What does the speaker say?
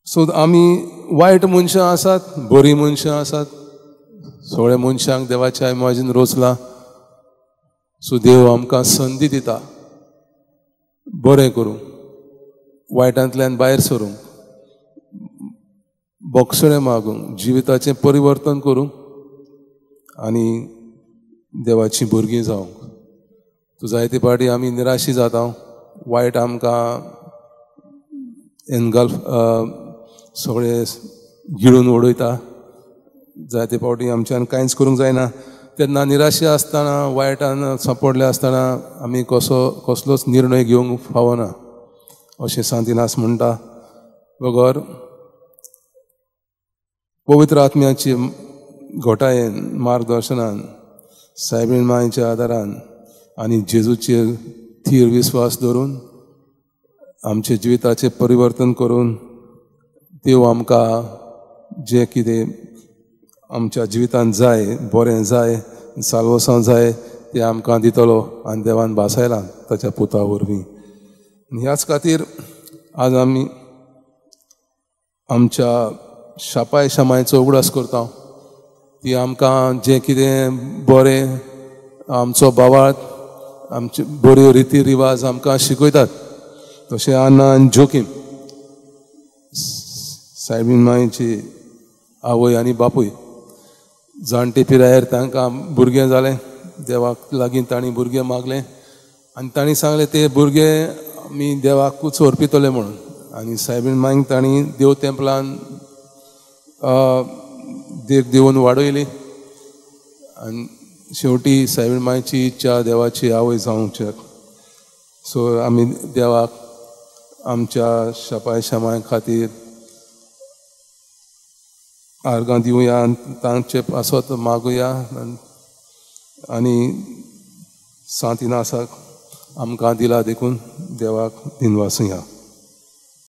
सो आमी वायट मनशां आसात, बरीं मनशां आसात, सगळ्या मनशांक देवाच्या इमाजीन रचला. सो देव आमकां संदी दिता बरें करूंक, वायटांतल्यान भायर सरूंक, बोगसणें मागूंक, जिविताचें परिवर्तन करूंक आनी देवाची भुरगीं जावंक. सो जायते फावटी आमी निराशी जाता, वायट आमकां एनगल्फ सगळे गिळून उडयता. जायते फावटी आमच्यान कांयच करूंक जायना. तेन्ना निराशे आसतना, वायटान सांपडले आसतना आमी कसलोच निर्णय घेवंक फावना अशें सांतिनास म्हणटा. बगर पवित्र आत्म्याची घोटायेन, मार्गदर्शनान, सायबीण मांयच्या आदारान आनी जेजूचेर थीर विस्वास दवरून आमचे जिविताचें परिवर्तन करून देव आमकां जें कितें आमच्या जिवितांत जाय, बरें जाय, साल्वसां जाय तें आमकां दितलो आनी देवान भासायलां ताच्या पुता वरवीं. ह्याच खातीर आज आमी आमच्या शापाय शामायचो उगडास करता. ती आमकां जें कितें बरें आमचो बाबाळ, आमच्यो बऱ्यो रिती रिवाज आमकां शिकयतात. तशें आन्ना आनी जोखीम, सायबीण मांयची आवय आनी बापूय जाणटे पिरायेर तांकां भुरगें जालें. देवाक लागीं तांणी भुरगें मागलें आनी तांणी सांगलें ते भुरगें आमी देवाकूच अर्पितले म्हणून. आनी सायबीण मांयक तांणी देव तेंपलान देख दिवन वाडयली आनी शेवटी सायबीण मांयची इच्छा देवाची आवय जावंक. सो आमी देवाक आमच्या शापाय शामाय खातीर आर्गां दिवया, तांचे पासत मागुया आनी सांतिनासाक आमकां दिला देखून देवाक दिनवासुया.